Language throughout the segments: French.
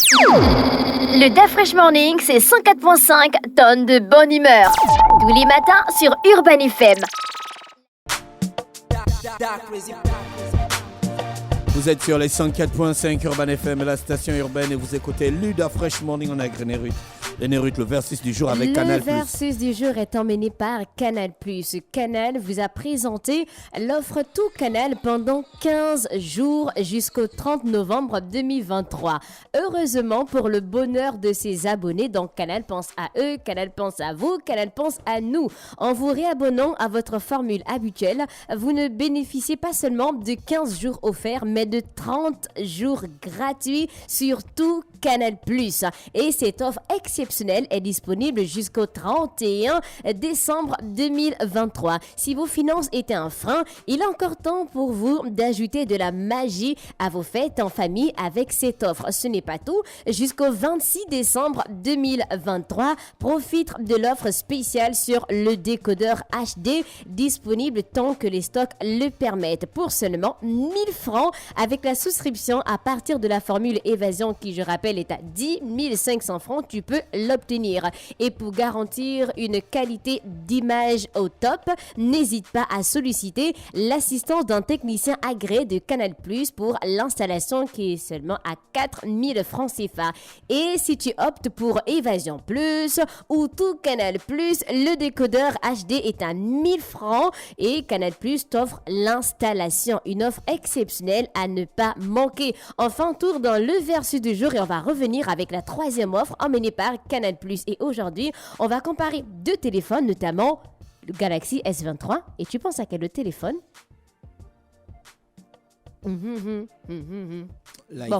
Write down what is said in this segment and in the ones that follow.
Le Da Fresh Morning, c'est 104.5 tonnes de bonne humeur. Tous les matins sur Urban FM. Vous êtes sur les 104.5 Urban FM, la station urbaine, et vous écoutez Luda Fresh Morning en Agrénérute. Le versus du jour avec Canal+. Le versus du jour est emmené par Canal+. Canal vous a présenté l'offre Tout Canal pendant 15 jours jusqu'au 30 novembre 2023. Heureusement pour le bonheur de ses abonnés, donc Canal pense à eux, Canal pense à vous, Canal pense à nous. En vous réabonnant à votre formule habituelle, vous ne bénéficiez pas seulement de 15 jours offerts, mais de 30 jours gratuits sur tout Canal+. Et cette offre exceptionnelle est disponible jusqu'au 31 décembre 2023. Si vos finances étaient un frein, il est encore temps pour vous d'ajouter de la magie à vos fêtes en famille avec cette offre. Ce n'est pas tout. Jusqu'au 26 décembre 2023, profite de l'offre spéciale sur le décodeur HD disponible tant que les stocks le permettent pour seulement 1000 francs avec la souscription à partir de la formule évasion qui, je rappelle, est à 10 500 francs. Tu peux l'obtenir. Et pour garantir une qualité d'image au top, n'hésite pas à solliciter l'assistance d'un technicien agréé de Canal+ pour l'installation qui est seulement à 4000 francs CFA. Et si tu optes pour Évasion Plus ou tout Canal+, le décodeur HD est à 1000 francs et Canal+ t'offre l'installation. Une offre exceptionnelle à ne pas manquer. Enfin, tour dans le versus du jour et on va revenir avec la troisième offre emmenée par Canal+. Et aujourd'hui, on va comparer deux téléphones, notamment le Galaxy S23. Et tu penses à quel téléphone? Bon,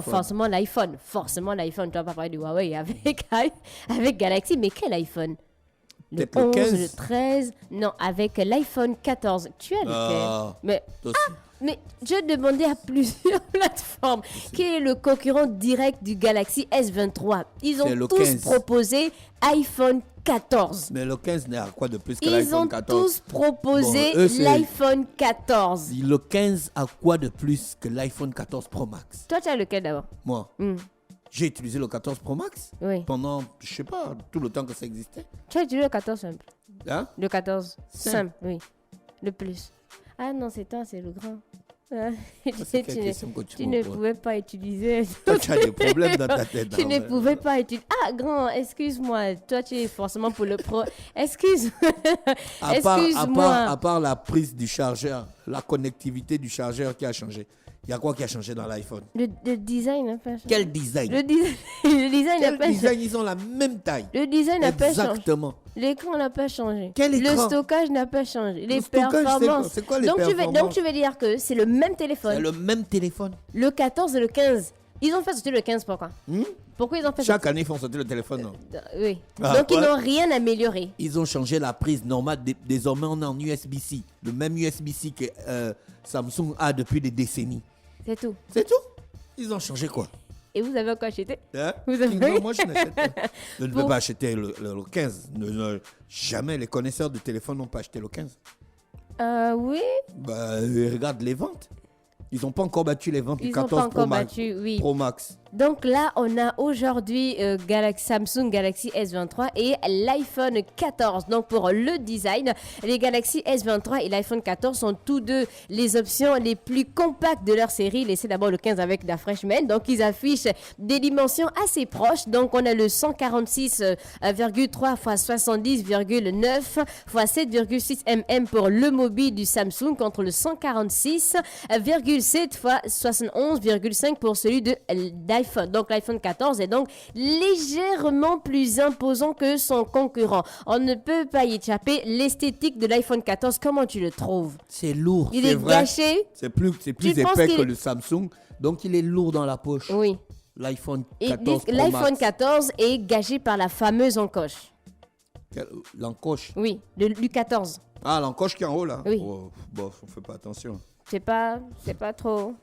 forcément l'iPhone. Forcément l'iPhone. Tu vas pas parler du Huawei avec Galaxy, mais quel iPhone? Le 11, le 13. Non, avec l'iPhone 14. Tu as lequel? Mais je demandais à plusieurs plateformes quel est le concurrent direct du Galaxy S23. Ils ont tous proposé iPhone 14. Mais le 15 n'est à quoi de plus que l'iPhone 14? Ils ont tous proposé l'iPhone 14. Le 15 a quoi de plus que l'iPhone 14 Pro Max? Toi, tu as lequel d'abord? Moi j'ai utilisé le 14 Pro Max pendant, je sais pas, tout le temps que ça existait. Tu as utilisé le 14 simple? Hein? Le 14 simple, oui. Le plus. Ah non, c'est toi, c'est le grand. Tu ne pouvais pas utiliser. Toi, tu as des problèmes dans ta tête. Tu ne pouvais pas utiliser. Ah, grand, excuse-moi. Toi, tu es forcément pour le pro. Excuse-moi. À part la prise du chargeur, la connectivité du chargeur qui a changé. Il y a quoi qui a changé dans l'iPhone? Le design n'a pas changé. Quel design? Le design n'a pas changé. Ils ont la même taille. Le design n'a pas changé. Exactement. L'écran n'a pas changé. Quel écran? Le stockage n'a pas changé. Les performances. C'est quoi les performances? Donc tu veux dire que c'est le même téléphone. C'est le même téléphone. Le 14 et le 15. Ils ont fait sortir le 15, pourquoi? Pourquoi ils ont fait Chaque année, ils font sortir le téléphone, non? Oui. Donc ils n'ont rien amélioré. Ils ont changé la prise normale. Désormais, on est en USB-C. Le même USB-C que Samsung a depuis des décennies. C'est tout. C'est tout? Ils ont changé quoi? Et vous avez encore acheté? Vous avez... Non, moi je n'achète pas. Je ne peux pas acheter le 15. Jamais les connaisseurs de téléphone n'ont pas acheté le 15. Oui. Regarde les ventes. Ils n'ont pas encore battu les ventes du 14 Pro Max. Ils n'ont pas encore battu, oui. Pro Max. Donc là, on a aujourd'hui Samsung Galaxy S23 et l'iPhone 14. Donc pour le design, les Galaxy S23 et l'iPhone 14 sont tous deux les options les plus compactes de leur série. Laissez d'abord le 15 avec la Freshman. Donc ils affichent des dimensions assez proches. Donc on a le 146,3 x 70,9 x 7,6 mm pour le mobile du Samsung contre le 146,7 x 71,5 pour celui de l'iPhone. Donc l'iPhone 14 est donc légèrement plus imposant que son concurrent. On ne peut pas y échapper. L'esthétique de l'iPhone 14, comment tu le trouves? C'est lourd. Il est gâché. C'est plus épais que le Samsung. Donc il est lourd dans la poche. Oui. L'iPhone 14 Pro L'iPhone Max. 14 est gâché par la fameuse encoche. L'encoche? Oui, du 14. Ah, l'encoche qui est en haut là? Oui. Bon, on fait pas attention. C'est pas trop.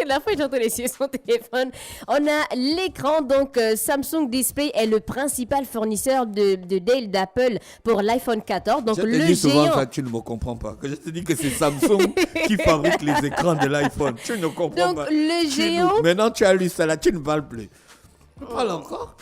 La fois, j'ai entendu sur son téléphone. On a l'écran, donc Samsung Display est le principal fournisseur de deal d'Apple pour l'iPhone 14. Donc je te le dis souvent géant. ça, tu ne me comprends pas. Que je te dis que c'est Samsung qui fabrique les écrans de l'iPhone. Tu ne comprends Donc pas. le géant. Maintenant, tu as lu ça là, tu ne parles plus. Parle encore.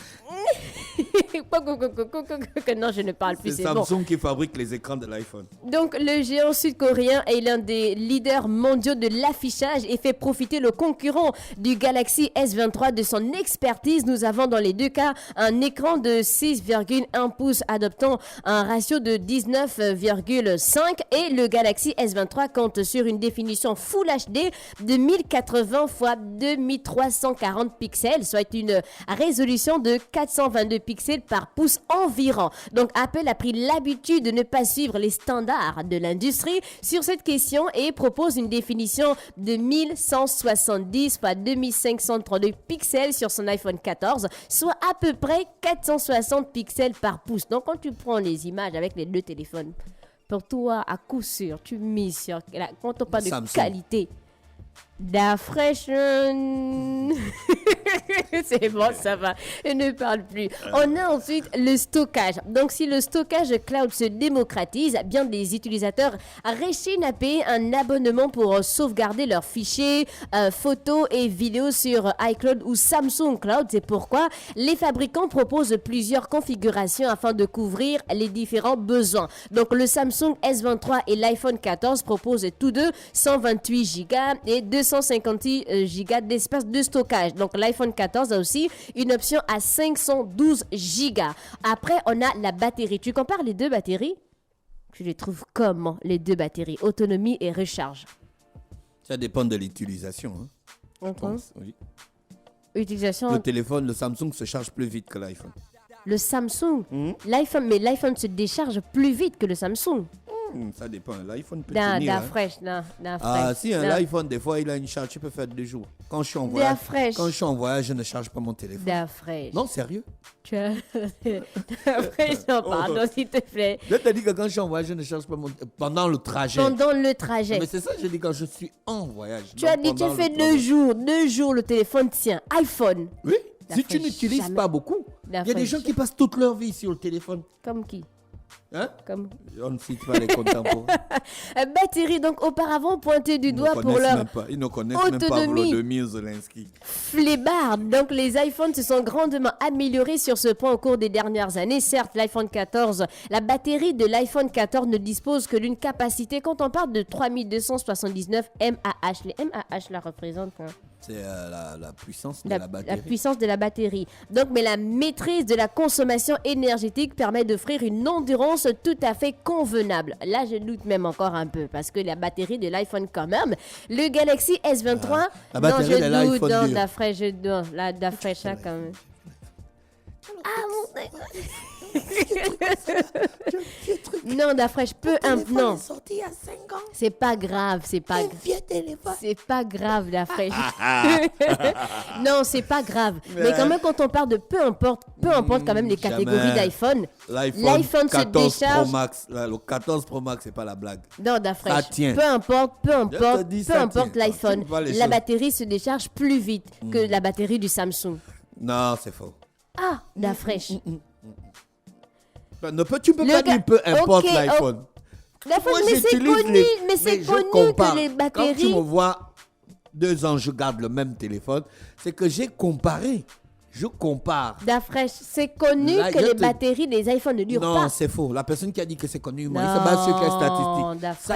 Non, je ne parle plus, C'est c'est bon. Samsung qui fabrique les écrans de l'iPhone. Donc, le géant sud-coréen est l'un des leaders mondiaux de l'affichage et fait profiter le concurrent du Galaxy S23 de son expertise. Nous avons dans les deux cas un écran de 6,1 pouces adoptant un ratio de 19,5 et le Galaxy S23 compte sur une définition Full HD de 1080 x 2340 pixels, soit une résolution de 422 pixels par pouce environ. Donc Apple a pris l'habitude de ne pas suivre les standards de l'industrie sur cette question et propose une définition de 1170 x 2532 pixels sur son iPhone 14, soit à peu près 460 pixels par pouce. Donc quand tu prends les images avec les deux téléphones, pour toi, à coup sûr, tu mises sur quand on parle de Samsung. qualité. Da fresh. C'est bon, ça va. Je ne parle plus. On a ensuite le stockage. Donc, si le stockage cloud se démocratise, bien des utilisateurs réchignent à payer un abonnement pour sauvegarder leurs fichiers, photos et vidéos sur iCloud ou Samsung Cloud. C'est pourquoi les fabricants proposent plusieurs configurations afin de couvrir les différents besoins. Donc, le Samsung S23 et l'iPhone 14 proposent tous deux 128 Go et 256 Go d'espace de stockage. Donc l'iPhone 14 a aussi une option à 512 Go. Après, on a la batterie. Tu compares les deux batteries? Tu les trouves comment, les deux batteries? Autonomie et recharge. Ça dépend de l'utilisation. Hein. Je pense, oui. Utilisation. Le téléphone, le Samsung se charge plus vite que l'iPhone. Le Samsung. L'iPhone, mais l'iPhone se décharge plus vite que le Samsung. Ça dépend. L'iPhone peut D'un tenir. Hein. fraîche, Ah, si, l'iPhone, des fois, il a une charge, tu peux faire 2 jours. Quand je suis en voyage, je ne charge pas mon téléphone. D'un fraîche. Non, sérieux. Tu as. D'un fraîche, non, pardon, s'il te plaît. Je te dis que quand je suis en voyage, je ne charge pas mon téléphone. Pendant le trajet. Pendant le trajet. Mais c'est ça que je dis quand je suis en voyage. Tu as dit, tu fais 2 jours. 2 jours, le téléphone tient. iPhone. Oui. Si tu D'après n'utilises jamais. pas beaucoup, il y a des gens qui passent toute leur vie sur le téléphone. Comme qui? Hein? Comme... On ne cite pas les contemporains. Batterie, donc auparavant pointé du doigt pour leur Ils ne connaissent même pas autonomie. Volodymyr Zelensky. flébarde. Donc les iPhones se sont grandement améliorés sur ce point au cours des dernières années. Certes, l'iPhone 14, la batterie de l'iPhone 14 ne dispose que d'une capacité, quand on parle de 3279 mAh. Les mAh la représentent quoi? C'est la puissance de la batterie. La puissance de la batterie. Donc, mais la maîtrise de la consommation énergétique permet d'offrir une endurance tout à fait convenable. Là, je doute même encore un peu parce que la batterie de l'iPhone quand même. Le Galaxy S23, la batterie de l'iPhone non, dure. la fraîche, la fraîche là quand même. Ah mon non, la fraîche, non. Sorti il y a 5 ans. C'est pas grave, c'est pas Un grave. vieux téléphone. C'est pas grave, la fraîche. Non, c'est pas grave. Mais quand même, quand on parle de peu importe quand même les catégories jamais. d'iPhone, L'iPhone se 14 décharge. Pro Max, le 14 Pro Max, c'est pas la blague. Non, la fraîche. Ça tient. Peu importe dis, ça tient. l'iPhone, Tu vois les la choses. batterie se décharge plus vite que la batterie du Samsung. Non, c'est faux. Ah, la fraîche. Tu peux pas dire peu importe ok, l'iPhone. La fraîche, Moi, mais c'est j'utilise connu, les- mais c'est je connu compare. que les Quand tu batteries. me vois 2 ans, je garde le même téléphone, c'est que j'ai comparé. Je compare. La fraîche, c'est connu Là, que je les te- batteries des iPhones ne durent Non, pas. c'est faux. La personne qui a dit que c'est connu, moi, il Non, se base sur quelles statistiques. la Ça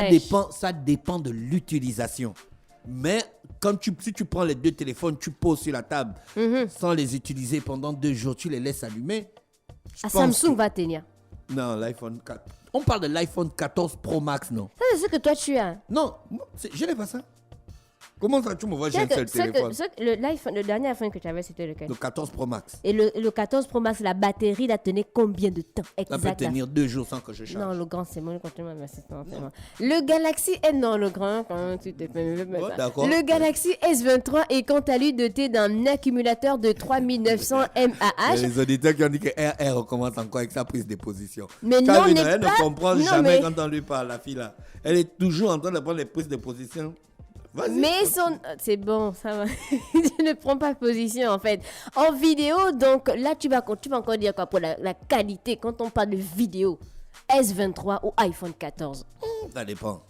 fraîche. dépend de l'utilisation. Mais si tu prends les 2 téléphones, tu poses sur la table sans les utiliser pendant 2 jours, tu les laisses allumer. je pense Samsung que- va tenir. Non, l'iPhone 4. On parle de l'iPhone 14 Pro Max, non? Ça, c'est ce que toi tu as. Non, je n'ai pas ça. Comment ça, tu me vois, j'ai un seul téléphone? Le dernier iPhone que tu avais, c'était lequel? Le 14 Pro Max. Et le 14 Pro Max, la batterie, la tenait combien de temps? Ça Exact. peut la- tenir 2 jours sans que je charge. Non, le grand, c'est moi, continue à m'assister. Le Galaxy S, non, le grand, quand même, tu te fais. d'accord. Le Galaxy S23 est quant à lui doté d'un accumulateur de 3900 Il y a mAh. les auditeurs qui ont dit que RR recommence encore avec sa prise de position. Mais Tu as non, vu, n'est elle pas- ne comprend non, jamais mais- quand on lui parle, la fille là. Elle est toujours en train de prendre les prises de position. Vas-y. Mais c'est bon, ça va. Je ne prends pas position en fait. En vidéo, donc là tu vas encore dire quoi pour la qualité quand on parle de vidéo. S23 ou iPhone 14. Ça dépend.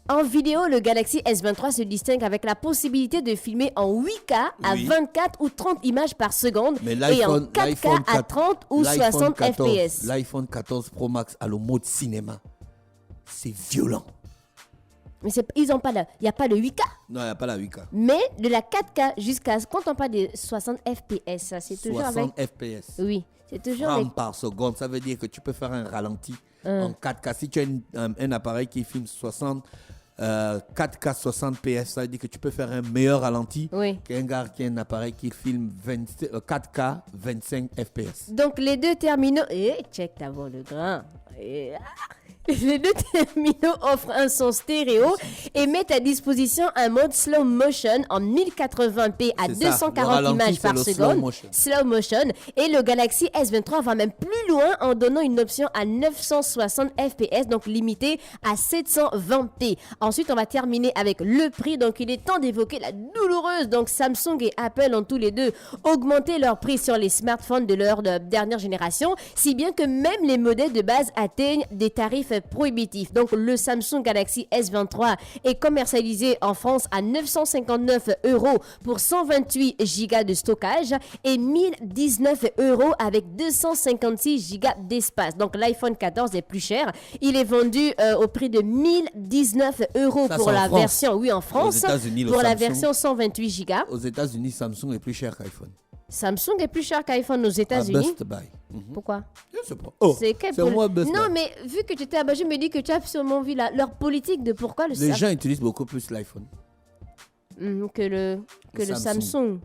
En vidéo, le Galaxy S23 se distingue avec la possibilité de filmer en 8K à Oui. 24 ou 30 images par seconde Mais et en 4K à 30 ou 60 FPS. L'iPhone 14 Pro Max a le mode cinéma. C'est violent. Mais il n'y a pas de 8K. Non, il n'y a pas la 8K. Mais de la 4K jusqu'à, quand on parle de 60 FPS, ça c'est toujours 60 avec... FPS. Oui, c'est toujours avec... Frames par seconde, ça veut dire que tu peux faire un ralenti en 4K. Si tu as un appareil qui filme 4K 60 PS, ça veut dire que tu peux faire un meilleur ralenti Oui. qu'un gars qui a un appareil qui filme 4K 25 FPS. Donc les deux terminaux... check d'abord le grain. Les deux terminaux offrent un son stéréo et mettent à disposition un mode slow motion en 1080p à C'est ça, 240 le ralenti, images c'est par le slow seconde. motion. Slow motion. Et le Galaxy S23 va même plus loin en donnant une option à 960 fps, donc limité à 720p. Ensuite, on va terminer avec le prix. Donc, il est temps d'évoquer la douloureuse. Donc, Samsung et Apple ont tous les deux augmenté leur prix sur les smartphones de leur dernière génération, si bien que même les modèles de base atteignent des tarifs prohibitifs. Donc, le Samsung Galaxy S23 est commercialisé en France à 959 € pour 128 Go de stockage et 1019 € avec 256 Go d'espace. Donc, l'iPhone 14 est plus cher. Il est vendu au prix de 1019 € Ça, pour c'est en la France. version, oui, en France, Aux États-Unis, le pour la Samsung- version 128 Go. Aux États-Unis, Samsung est plus cher qu'iPhone. Samsung est plus cher qu'iPhone aux À États-Unis. Best Buy. Pourquoi? Je sais pas. Oh, C'est quel c'est moi Best Non, Buy. mais vu que tu étais là-bas, je me dis que tu as absolument vu leur politique de pourquoi le Les gens utilisent beaucoup plus l'iPhone. que le Samsung. Samsung.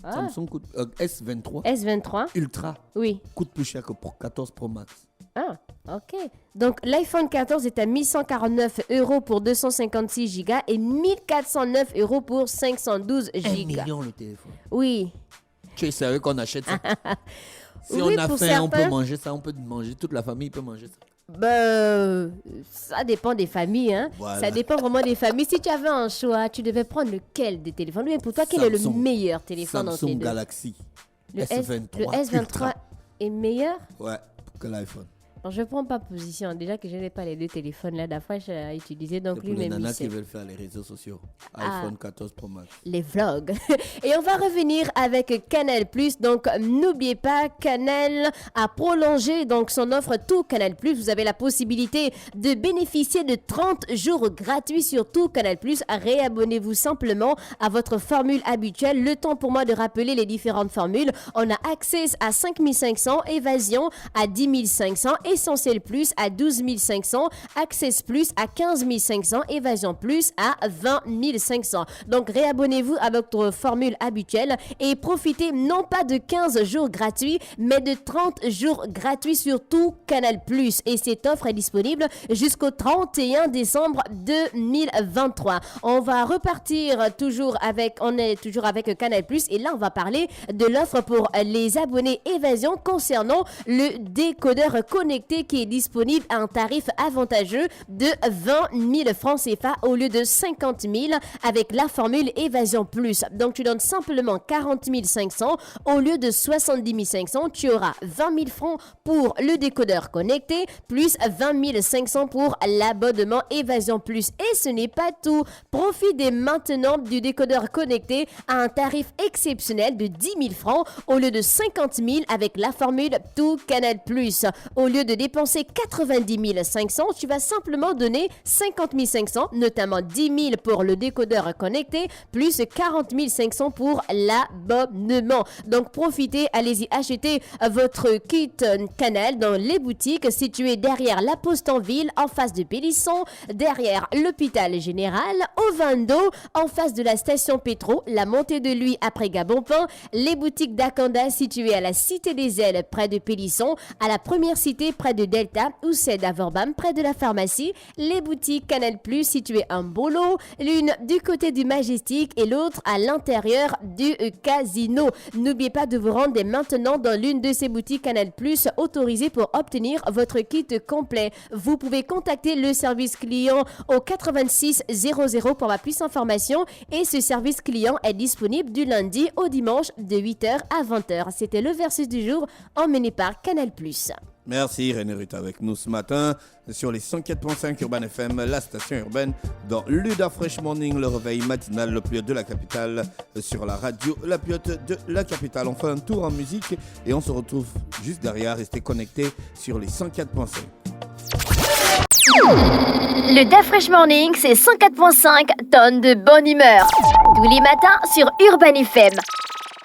Ah, Samsung coûte S23 S23, Ultra oui. coûte plus cher que pour 14 Pro Max. Ah, ok. Donc l'iPhone 14 est à 1149 € pour 256 Go et 1409 € pour 512 1 Go. million le téléphone. Oui. Tu es sérieux qu'on achète ça? Si Oui, on a pour faim, on peut certains. manger ça, on peut manger, toute la famille peut manger ça. Ça dépend des familles, hein. Voilà. Ça dépend vraiment des familles. Si tu avais un choix, tu devais prendre lequel des téléphones? Ou bien pour toi, quel est le Samsung. meilleur téléphone entre les Samsung deux? Galaxy Le S23 le S23 Ultra. est meilleur? Ouais, que l'iPhone. Bon, je ne prends pas position. Déjà que je n'ai pas les deux téléphones là, la fois j'ai utilisé, donc C'est pour les lui-même il nanas qui sait. veulent faire les réseaux sociaux. Ah. iPhone 14 Pro Max. Les vlogs. Et on va revenir avec Canal+. Donc, n'oubliez pas, Canal a prolongé donc son offre tout Canal+. Vous avez la possibilité de bénéficier de 30 jours gratuits sur tout Canal+. Réabonnez-vous simplement à votre formule habituelle. Le temps pour moi de rappeler les différentes formules. On a Access à 5500, Évasion à 10 500, Essentiel Plus à 12 500, Access Plus à 15 500, Évasion Plus à 20 500. Donc réabonnez-vous à votre formule habituelle et profitez non pas de 15 jours gratuits, mais de 30 jours gratuits sur tout Canal+. Et cette offre est disponible jusqu'au 31 décembre 2023. On va repartir on est toujours avec Canal+, et là on va parler de l'offre pour les abonnés Évasion concernant le décodeur connecté qui est disponible à un tarif avantageux de 20 000 francs CFA au lieu de 50 000 avec la formule Évasion Plus. Donc tu donnes simplement 40 500 au lieu de 70 500. Tu auras 20 000 francs pour le décodeur connecté plus 20 500 pour l'abonnement Évasion Plus. Et ce n'est pas tout. Profitez maintenant du décodeur connecté à un tarif exceptionnel de 10 000 francs au lieu de 50 000 avec la formule Tout Canal Plus. Au lieu de dépenser 90 500, tu vas simplement donner 50 500, notamment 10 000 pour le décodeur connecté, plus 40 500 pour l'abonnement. Donc profitez, allez-y acheter votre kit Canal dans les boutiques situées derrière la Poste en Ville, en face de Pélisson, derrière l'hôpital général, au Vando, en face de la station Pétro, la montée de l'Huy après Gabonpin, les boutiques d'Akanda situées à la Cité des Ailes près de Pélisson, à la première cité près de Delta ou celle d'Avorbam près de la pharmacie. Les boutiques Canal Plus situées en Bolo, l'une du côté du Majestic et l'autre à l'intérieur du casino. N'oubliez pas de vous rendre dès maintenant dans l'une de ces boutiques Canal Plus autorisées pour obtenir votre kit complet. Vous pouvez contacter le service client au 86 00 pour plus d'informations et ce service client est disponible du lundi au dimanche de 8h à 20h. C'était le versus du jour emmené par Canal Plus. Merci René Ruth avec nous ce matin sur les 104.5 Urban FM, la station urbaine dans Luda Fresh Morning, le réveil matinal le plus haut de la capitale sur la radio la plus haute de la capitale. On fait un tour en musique et on se retrouve juste derrière. Restez connectés sur les 104.5. Le Da Fresh Morning, c'est 104.5 tonnes de bonne humeur. Tous les matins sur Urban FM.